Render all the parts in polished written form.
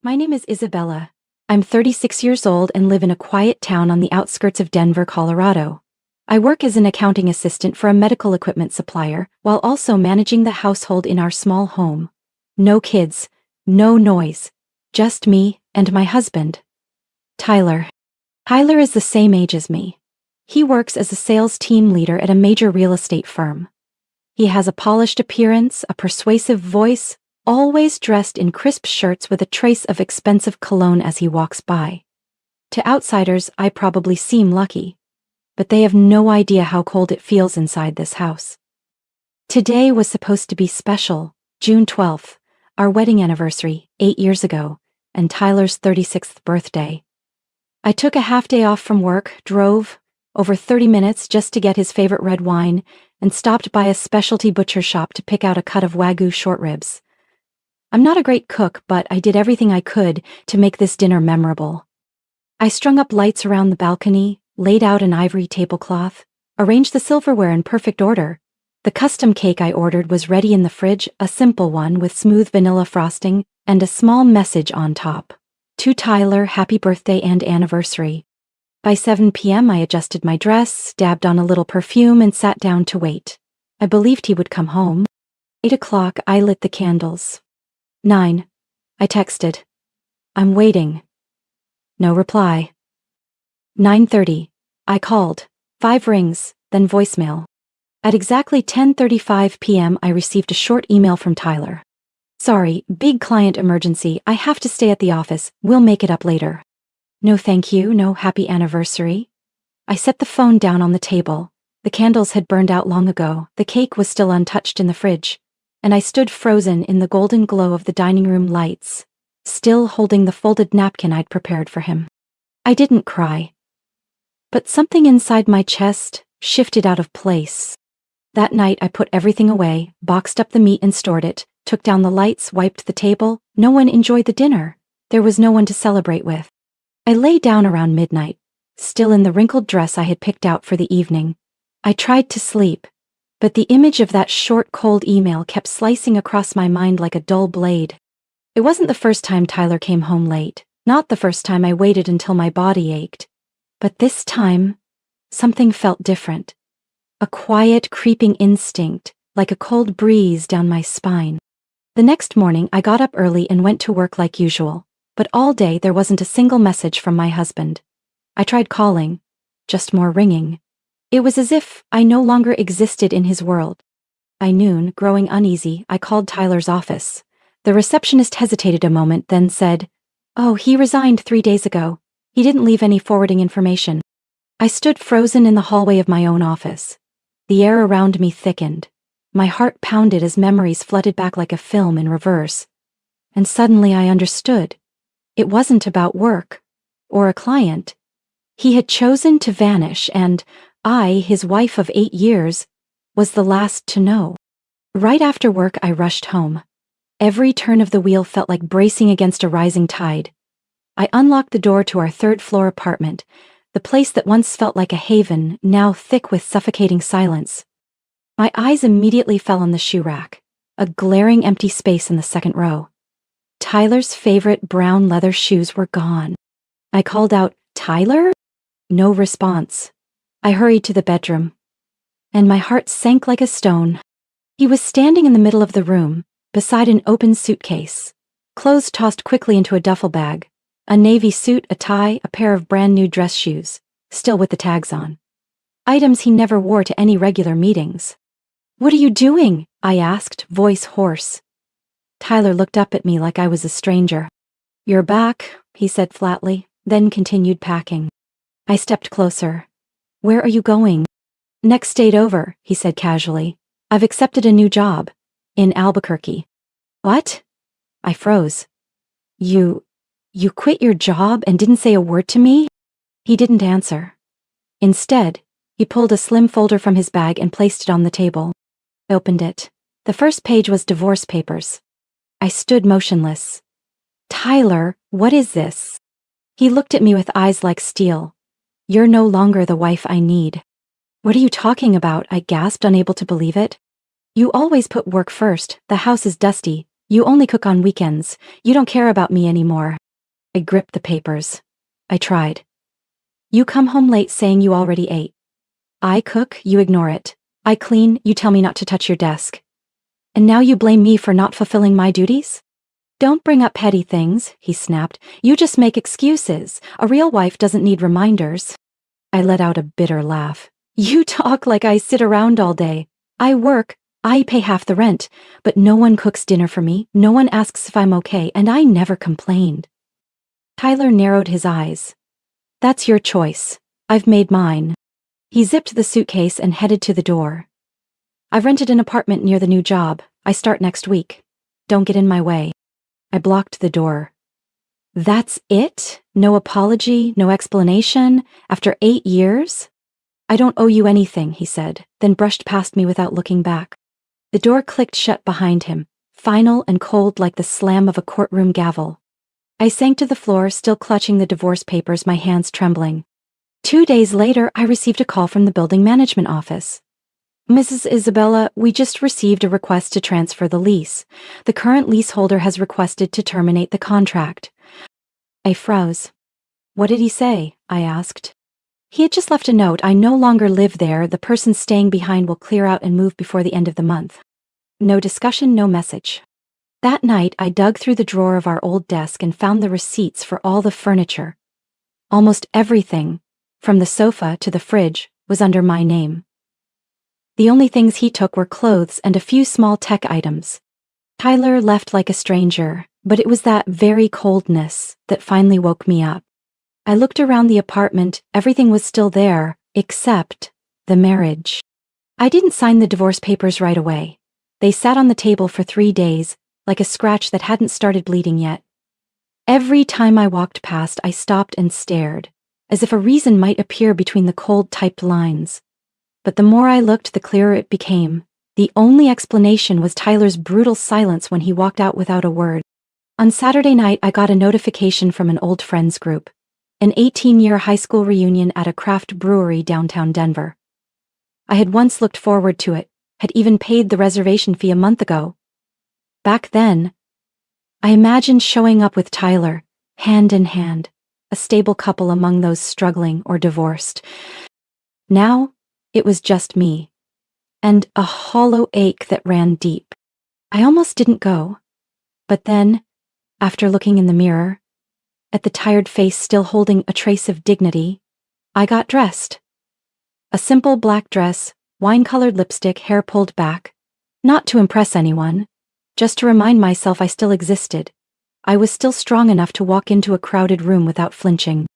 My name is Isabella. I'm 36 years old and live in a quiet town on the outskirts of Denver, Colorado. I work as an accounting assistant for a medical equipment supplier while also managing the household in our small home. No kids, no noise, just me and my husband, Tyler. Tyler is the same age as me. He works as a sales team leader at a major real estate firm. He has a polished appearance, a persuasive voice, always dressed in crisp shirts with a trace of expensive cologne as he walks by. To outsiders, I probably seem lucky, but they have no idea how cold it feels inside this house. Today was supposed to be special, June 12th, our wedding anniversary, 8 years ago, and Tyler's 36th birthday. I took a half day off from work, drove over 30 minutes just to get his favorite red wine, and stopped by a specialty butcher shop to pick out a cut of Wagyu short ribs. I'm not a great cook, but I did everything I could to make this dinner memorable. I strung up lights around the balcony, laid out an ivory tablecloth, arranged the silverware in perfect order. The custom cake I ordered was ready in the fridge, a simple one with smooth vanilla frosting and a small message on top. To Tyler, happy birthday and anniversary. By 7 p.m. I adjusted my dress, dabbed on a little perfume, and sat down to wait. I believed he would come home. 8 o'clock, I lit the candles. 9. I texted. I'm waiting. No reply. 9:30. I called. 5 rings, then voicemail. At exactly 10:35 p.m. I received a short email from Tyler. Sorry, big client emergency, I have to stay at the office, we'll make it up later. No thank you, no happy anniversary. I set the phone down on the table. The candles had burned out long ago, the cake was still untouched in the fridge, and I stood frozen in the golden glow of the dining room lights, still holding the folded napkin I'd prepared for him. I didn't cry, but something inside my chest shifted out of place. That night I put everything away, boxed up the meat and stored it, took down the lights, wiped the table. No one enjoyed the dinner. There was no one to celebrate with. I lay down around midnight, still in the wrinkled dress I had picked out for the evening. I tried to sleep, but the image of that short, cold email kept slicing across my mind like a dull blade. It wasn't the first time Tyler came home late, not the first time I waited until my body ached. But this time, something felt different. A quiet, creeping instinct, like a cold breeze down my spine. The next morning, I got up early and went to work like usual, but all day there wasn't a single message from my husband. I tried calling, just more ringing. It was as if I no longer existed in his world. By noon, growing uneasy, I called Tyler's office. The receptionist hesitated a moment, then said, "Oh, he resigned 3 days ago. He didn't leave any forwarding information." I stood frozen in the hallway of my own office. The air around me thickened. My heart pounded as memories flooded back like a film in reverse. And suddenly I understood. It wasn't about work or a client. He had chosen to vanish, and I, his wife of 8 years, was the last to know. Right after work, I rushed home. Every turn of the wheel felt like bracing against a rising tide. I unlocked the door to our third-floor apartment, the place that once felt like a haven, now thick with suffocating silence. My eyes immediately fell on the shoe rack, a glaring empty space in the second row. Tyler's favorite brown leather shoes were gone. I called out, "Tyler?" No response. I hurried to the bedroom, and my heart sank like a stone. He was standing in the middle of the room, beside an open suitcase, clothes tossed quickly into a duffel bag, a navy suit, a tie, a pair of brand new dress shoes, still with the tags on. Items he never wore to any regular meetings. "What are you doing?" I asked, voice hoarse. Tyler looked up at me like I was a stranger. "You're back," he said flatly, then continued packing. I stepped closer. "Where are you going?" "Next state over," he said casually. "I've accepted a new job. In Albuquerque." "What?" I froze. You quit your job and didn't say a word to me?" He didn't answer. Instead, he pulled a slim folder from his bag and placed it on the table. I opened it. The first page was divorce papers. I stood motionless. "Tyler, what is this?" He looked at me with eyes like steel. "You're no longer the wife I need." "What are you talking about?" I gasped, unable to believe it. "You always put work first. The house is dusty. You only cook on weekends. You don't care about me anymore. I gripped the papers. I tried. You come home late saying you already ate. I cook, you ignore it. I clean, you tell me not to touch your desk. And now you blame me for not fulfilling my duties? Don't bring up petty things, he snapped. You just make excuses. A real wife doesn't need reminders. I let out a bitter laugh. You talk like I sit around all day. I work, I pay half the rent, but no one cooks dinner for me, no one asks if I'm okay, and I never complained. Tyler narrowed his eyes. That's your choice. I've made mine. He zipped the suitcase and headed to the door. I've rented an apartment near the new job. I start next week. Don't get in my way. I blocked the door. That's it? No apology, no explanation? After 8 years? I don't owe you anything, he said, then brushed past me without looking back. The door clicked shut behind him, final and cold like the slam of a courtroom gavel. I sank to the floor, still clutching the divorce papers, my hands trembling. 2 days later, I received a call from the building management office. Mrs. Isabella, we just received a request to transfer the lease. The current leaseholder has requested to terminate the contract. I froze. What did he say? I asked. He had just left a note. I no longer live there. The person staying behind will clear out and move before the end of the month. No discussion, no message. That night, I dug through the drawer of our old desk and found the receipts for all the furniture. Almost everything, from the sofa to the fridge, was under my name. The only things he took were clothes and a few small tech items. Tyler left like a stranger, but it was that very coldness that finally woke me up. I looked around the apartment. Everything was still there, except the marriage. I didn't sign the divorce papers right away. They sat on the table for 3 days, like a scratch that hadn't started bleeding yet. Every time I walked past, I stopped and stared, as if a reason might appear between the cold typed lines. But the more I looked, the clearer it became. The only explanation was Tyler's brutal silence when he walked out without a word. On Saturday night, I got a notification from an old friends group. An 18-year high school reunion at a craft brewery downtown Denver. I had once looked forward to it, had even paid the reservation fee a month ago. Back then, I imagined showing up with Tyler, hand in hand, a stable couple among those struggling or divorced. Now, it was just me, and a hollow ache that ran deep. I almost didn't go, but then, after looking in the mirror, at the tired face still holding a trace of dignity, I got dressed. A simple black dress, wine-colored lipstick, hair pulled back. Not to impress anyone, just to remind myself I still existed. I was still strong enough to walk into a crowded room without flinching.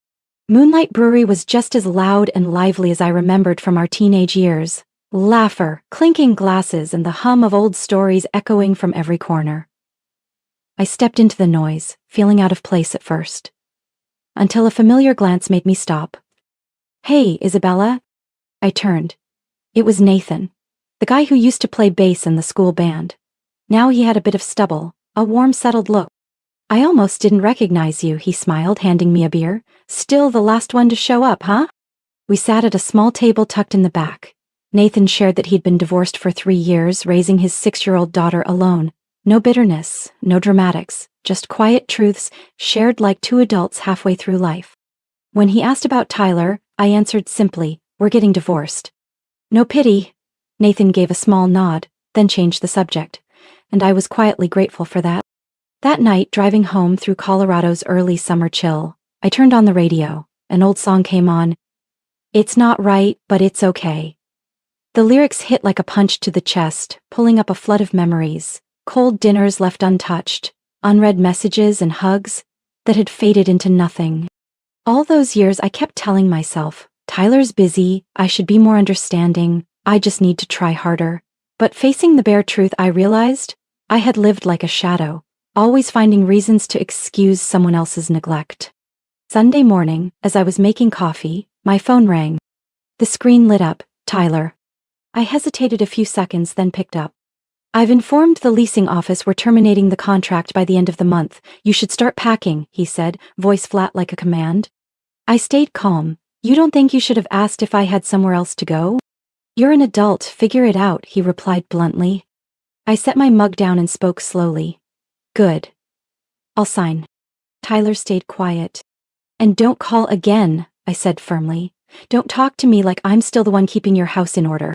Moonlight Brewery was just as loud and lively as I remembered from our teenage years. Laughter, clinking glasses, and the hum of old stories echoing from every corner. I stepped into the noise, feeling out of place at first, until a familiar glance made me stop. Hey, Isabella. I turned. It was Nathan, the guy who used to play bass in the school band. Now he had a bit of stubble, a warm, settled look. I almost didn't recognize you, he smiled, handing me a beer. Still the last one to show up, huh? We sat at a small table tucked in the back. Nathan shared that he'd been divorced for 3 years, raising his 6-year-old daughter alone. No bitterness, no dramatics, just quiet truths shared like 2 adults halfway through life. When he asked about Tyler, I answered simply, we're getting divorced. No pity. Nathan gave a small nod, then changed the subject, and I was quietly grateful for that. That night, driving home through Colorado's early summer chill, I turned on the radio. An old song came on. It's not right, but it's okay. The lyrics hit like a punch to the chest, pulling up a flood of memories. Cold dinners left untouched, unread messages and hugs that had faded into nothing. All those years I kept telling myself, Tyler's busy, I should be more understanding, I just need to try harder. But facing the bare truth, I realized I had lived like a shadow, always finding reasons to excuse someone else's neglect. Sunday morning, as I was making coffee, my phone rang. The screen lit up, Tyler. I hesitated a few seconds, then picked up. I've informed the leasing office we're terminating the contract by the end of the month. You should start packing, he said, voice flat like a command. I stayed calm. You don't think you should have asked if I had somewhere else to go? You're an adult, figure it out, he replied bluntly. I set my mug down and spoke slowly. Good. I'll sign. Tyler stayed quiet. And don't call again, I said firmly. Don't talk to me like I'm still the one keeping your house in order.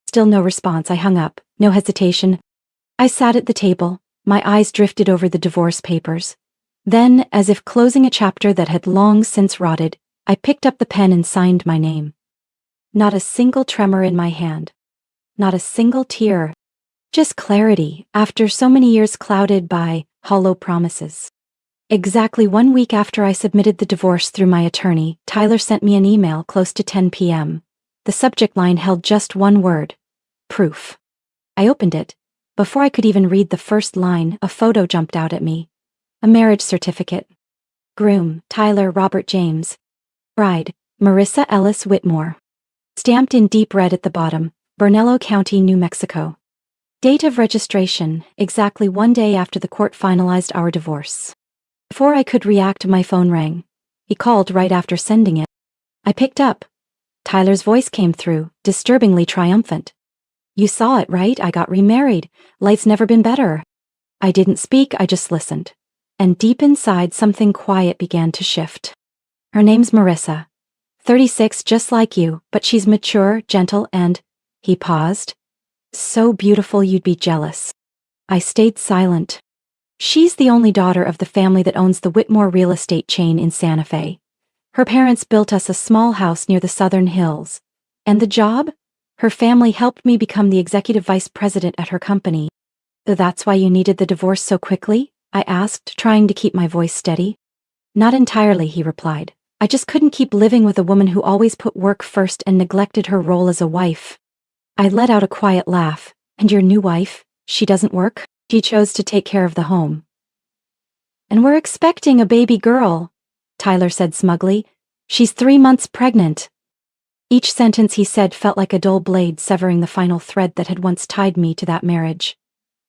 Still no response. I hung up, no hesitation. I sat at the table, my eyes drifted over the divorce papers. Then, as if closing a chapter that had long since rotted, I picked up the pen and signed my name. Not a single tremor in my hand. Not a single tear. Just clarity, after so many years clouded by hollow promises. Exactly 1 week after I submitted the divorce through my attorney, Tyler sent me an email close to 10 p.m. The subject line held just one word: proof. I opened it. Before I could even read the first line, a photo jumped out at me. A marriage certificate. Groom, Tyler Robert James. Bride, Marissa Ellis Whitmore. Stamped in deep red at the bottom, Bernalillo County, New Mexico. Date of registration, exactly 1 day after the court finalized our divorce. Before I could react, my phone rang. He called right after sending it. I picked up. Tyler's voice came through, disturbingly triumphant. You saw it, right? I got remarried. Life's never been better. I didn't speak, I just listened. And deep inside, something quiet began to shift. Her name's Marissa. 36, just like you, but she's mature, gentle, and... He paused. So beautiful you'd be jealous. I stayed silent. She's the only daughter of the family that owns the Whitmore real estate chain in Santa Fe. Her parents built us a small house near the Southern Hills. And the job? Her family helped me become the executive vice president at her company. So that's why you needed the divorce so quickly? I asked, trying to keep my voice steady. Not entirely, he replied. I just couldn't keep living with a woman who always put work first and neglected her role as a wife. I let out a quiet laugh. And your new wife? She doesn't work? She chose to take care of the home. And we're expecting a baby girl, Tyler said smugly. She's 3 months pregnant. Each sentence he said felt like a dull blade severing the final thread that had once tied me to that marriage.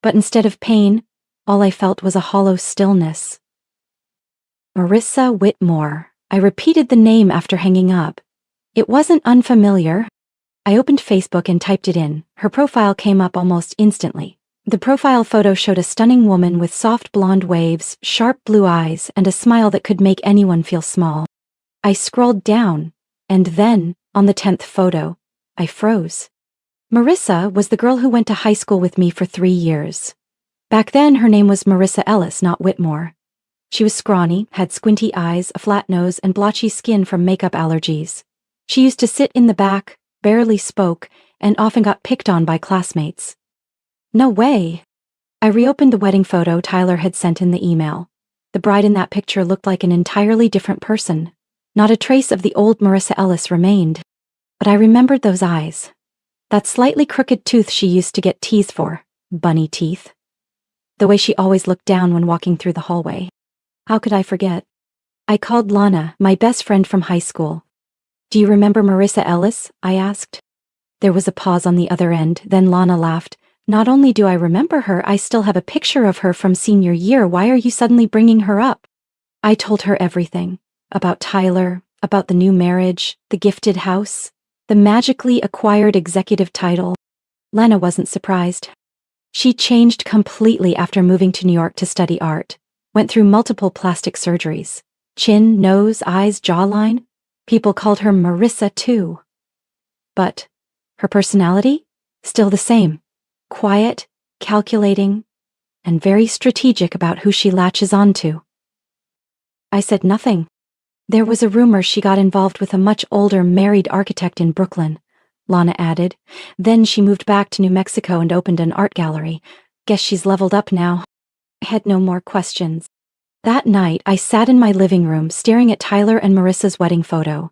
But instead of pain, all I felt was a hollow stillness. Marissa Whitmore. I repeated the name after hanging up. It wasn't unfamiliar. I opened Facebook and typed it in. Her profile came up almost instantly. The profile photo showed a stunning woman with soft blonde waves, sharp blue eyes, and a smile that could make anyone feel small. I scrolled down, and then, on the 10th photo, I froze. Marissa was the girl who went to high school with me for 3 years. Back then, her name was Marissa Ellis, not Whitmore. She was scrawny, had squinty eyes, a flat nose, and blotchy skin from makeup allergies. She used to sit in the back, barely spoke, and often got picked on by classmates. No way. I reopened the wedding photo Tyler had sent in the email. The bride in that picture looked like an entirely different person. Not a trace of the old Marissa Ellis remained. But I remembered those eyes. That slightly crooked tooth she used to get teased for. Bunny teeth. The way she always looked down when walking through the hallway. How could I forget? I called Lana, my best friend from high school. Do you remember Marissa Ellis? I asked. There was a pause on the other end, then Lana laughed. Not only do I remember her, I still have a picture of her from senior year. Why are you suddenly bringing her up? I told her everything. About Tyler, about the new marriage, the gifted house, the magically acquired executive title. Lana wasn't surprised. She changed completely after moving to New York to study art. Went through multiple plastic surgeries. Chin, nose, eyes, jawline. People called her Marissa too. But her personality? Still the same. Quiet, calculating, and very strategic about who she latches onto. I said nothing. There was a rumor she got involved with a much older married architect in Brooklyn, Lana added. Then she moved back to New Mexico and opened an art gallery. Guess she's leveled up now. I had no more questions. That night, I sat in my living room staring at Tyler and Marissa's wedding photo.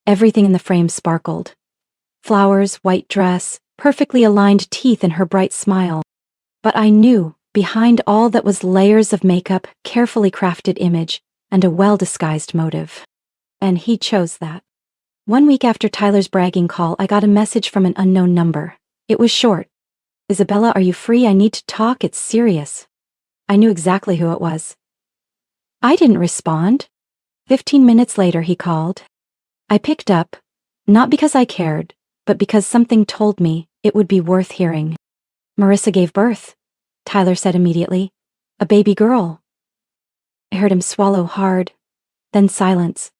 Everything in the frame sparkled. Flowers, white dress, perfectly aligned teeth, and her bright smile. But I knew, behind all that was layers of makeup, carefully crafted image, and a well-disguised motive. And he chose that. 1 week after Tyler's bragging call, I got a message from an unknown number. It was short. Isabella, are you free? I need to talk. It's serious. I knew exactly who it was. I didn't respond. 15 minutes later, he called. I picked up, not because I cared, but because something told me it would be worth hearing. Marissa gave birth, Tyler said immediately. A baby girl. I heard him swallow hard, then silence.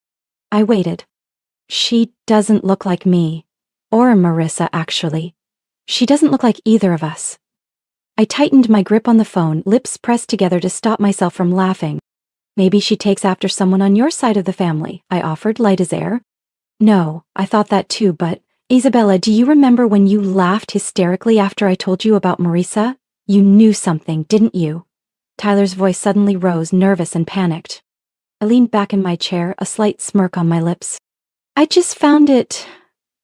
I waited. She doesn't look like me. Or Marissa, actually. She doesn't look like either of us. I tightened my grip on the phone, lips pressed together to stop myself from laughing. Maybe she takes after someone on your side of the family, I offered, light as air. No, I thought that too, but Isabella, do you remember when you laughed hysterically after I told you about Marissa? You knew something, didn't you? Tyler's voice suddenly rose, nervous and panicked. I leaned back in my chair, a slight smirk on my lips. I just found it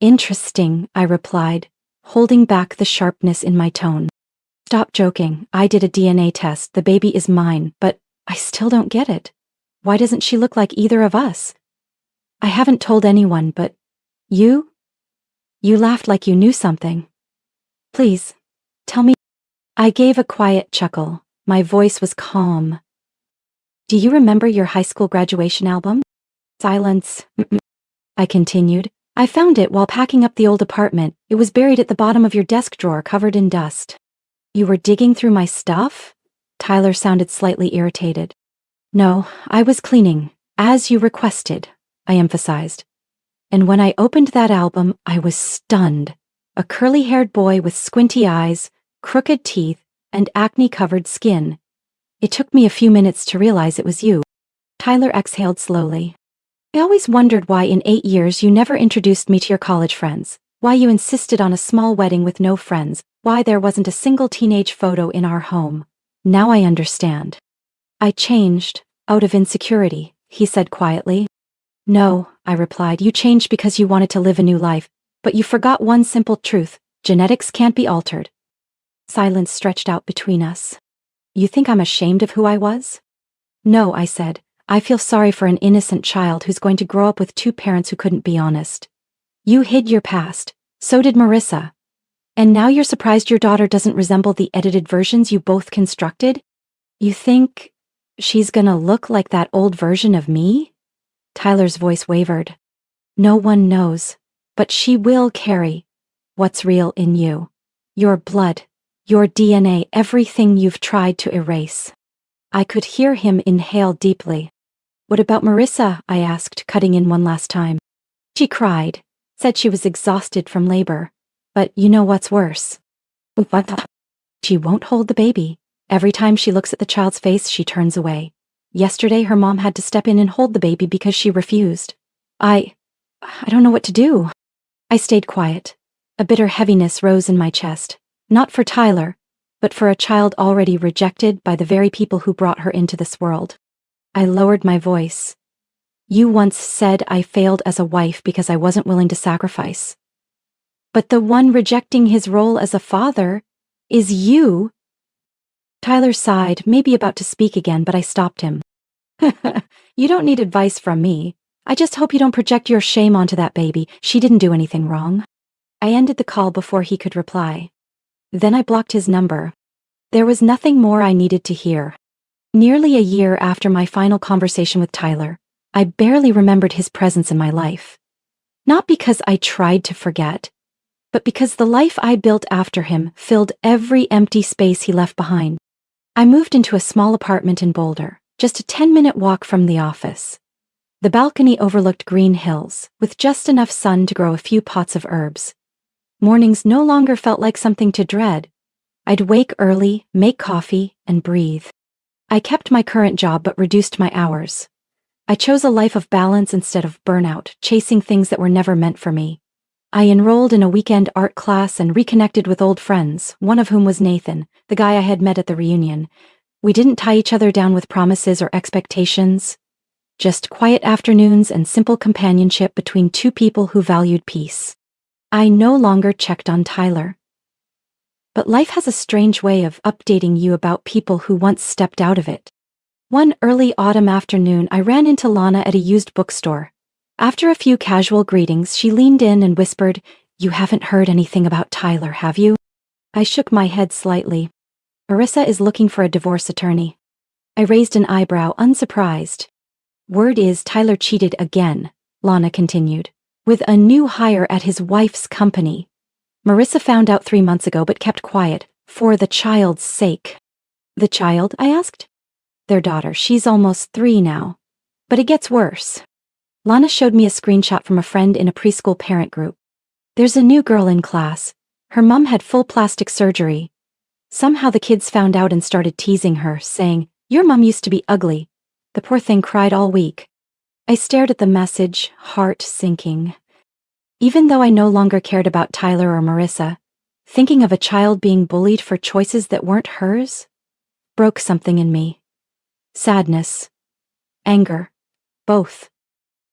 interesting, I replied, holding back the sharpness in my tone. Stop joking. I did a DNA test. The baby is mine, but I still don't get it. Why doesn't she look like either of us? I haven't told anyone, but you? You laughed like you knew something. Please, tell me. I gave a quiet chuckle. My voice was calm. Do you remember your high school graduation album? Silence. I continued. I found it while packing up the old apartment. It was buried at the bottom of your desk drawer, covered in dust. You were digging through my stuff? Tyler sounded slightly irritated. No, I was cleaning, as you requested, I emphasized. And when I opened that album, I was stunned. A curly-haired boy with squinty eyes, crooked teeth, and acne-covered skin. It took me a few minutes to realize it was you. Tyler exhaled slowly. I always wondered why in 8 years you never introduced me to your college friends, why you insisted on a small wedding with no friends, why there wasn't a single teenage photo in our home. Now I understand. I changed, out of insecurity, he said quietly. No, I replied, you changed because you wanted to live a new life, but you forgot one simple truth: genetics can't be altered. Silence stretched out between us. You think I'm ashamed of who I was? No, I said. I feel sorry for an innocent child who's going to grow up with 2 parents who couldn't be honest. You hid your past. So did Marissa. And now you're surprised your daughter doesn't resemble the edited versions you both constructed? You think she's gonna look like that old version of me? Tyler's voice wavered. No one knows, but she will carry what's real in you. Your blood, your DNA, everything you've tried to erase. I could hear him inhale deeply. What about Marissa? I asked, cutting in one last time. She cried, said she was exhausted from labor. But you know what's worse? What? She won't hold the baby. Every time she looks at the child's face, she turns away. Yesterday, her mom had to step in and hold the baby because she refused. I don't know what to do. I stayed quiet. A bitter heaviness rose in my chest. Not for Tyler, but for a child already rejected by the very people who brought her into this world. I lowered my voice. You once said I failed as a wife because I wasn't willing to sacrifice. But the one rejecting his role as a father is you. Tyler sighed, maybe about to speak again, but I stopped him. You don't need advice from me. I just hope you don't project your shame onto that baby. She didn't do anything wrong. I ended the call before he could reply. Then I blocked his number. There was nothing more I needed to hear. Nearly a year after my final conversation with Tyler, I barely remembered his presence in my life. Not because I tried to forget, but because the life I built after him filled every empty space he left behind. I moved into a small apartment in Boulder, just a 10-minute walk from the office. The balcony overlooked green hills, with just enough sun to grow a few pots of herbs. Mornings no longer felt like something to dread. I'd wake early, make coffee, and breathe. I kept my current job but reduced my hours. I chose a life of balance instead of burnout, chasing things that were never meant for me. I enrolled in a weekend art class and reconnected with old friends, one of whom was Nathan, the guy I had met at the reunion. We didn't tie each other down with promises or expectations. Just quiet afternoons and simple companionship between 2 people who valued peace. I no longer checked on Tyler. But life has a strange way of updating you about people who once stepped out of it. One early autumn afternoon, I ran into Lana at a used bookstore. After a few casual greetings, she leaned in and whispered, "You haven't heard anything about Tyler, have you?" I shook my head slightly. Marissa is looking for a divorce attorney. I raised an eyebrow, unsurprised. Word is Tyler cheated again, Lana continued, with a new hire at his wife's company. Marissa found out 3 months ago but kept quiet, for the child's sake. The child? I asked. Their daughter. She's almost 3 now. But it gets worse. Lana showed me a screenshot from a friend in a preschool parent group. There's a new girl in class. Her mom had full plastic surgery. Somehow the kids found out and started teasing her, saying, "Your mom used to be ugly." The poor thing cried all week. I stared at the message, heart sinking. Even though I no longer cared about Tyler or Marissa, thinking of a child being bullied for choices that weren't hers broke something in me. Sadness. Anger. Both.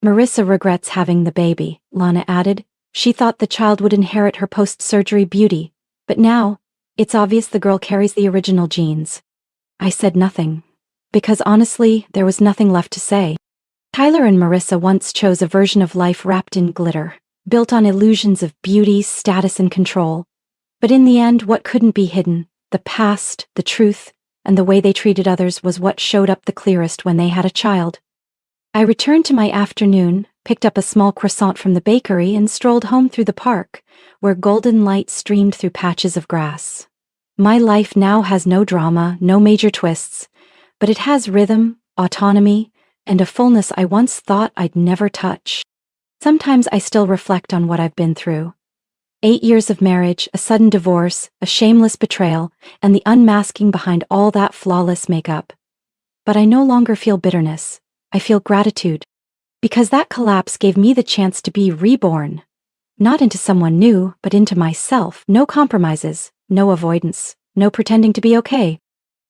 Marissa regrets having the baby, Lana added. She thought the child would inherit her post-surgery beauty, but now, it's obvious the girl carries the original genes. I said nothing, because honestly, there was nothing left to say. Tyler and Marissa once chose a version of life wrapped in glitter, built on illusions of beauty, status, and control. But in the end, what couldn't be hidden, the past, the truth, and the way they treated others was what showed up the clearest when they had a child. I returned to my afternoon, picked up a small croissant from the bakery, and strolled home through the park, where golden light streamed through patches of grass. My life now has no drama, no major twists, but it has rhythm, autonomy, and a fullness I once thought I'd never touch. Sometimes I still reflect on what I've been through. 8 years of marriage, a sudden divorce, a shameless betrayal, and the unmasking behind all that flawless makeup. But I no longer feel bitterness. I feel gratitude. Because that collapse gave me the chance to be reborn. Not into someone new, but into myself. No compromises, no avoidance, no pretending to be okay.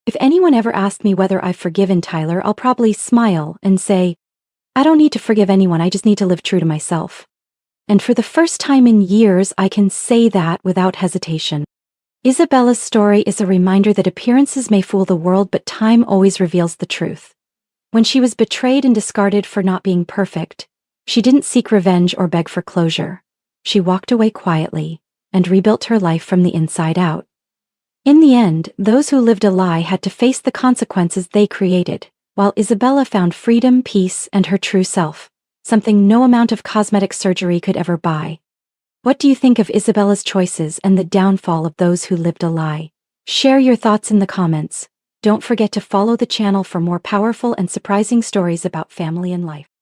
If anyone ever asked me whether I've forgiven Tyler, I'll probably smile and say, I don't need to forgive anyone, I just need to live true to myself. And for the first time in years, I can say that without hesitation. Isabella's story is a reminder that appearances may fool the world, but time always reveals the truth. When she was betrayed and discarded for not being perfect, she didn't seek revenge or beg for closure. She walked away quietly and rebuilt her life from the inside out. In the end, those who lived a lie had to face the consequences they created, while Isabella found freedom, peace, and her true self, something no amount of cosmetic surgery could ever buy. What do you think of Isabella's choices and the downfall of those who lived a lie? Share your thoughts in the comments. Don't forget to follow the channel for more powerful and surprising stories about family and life.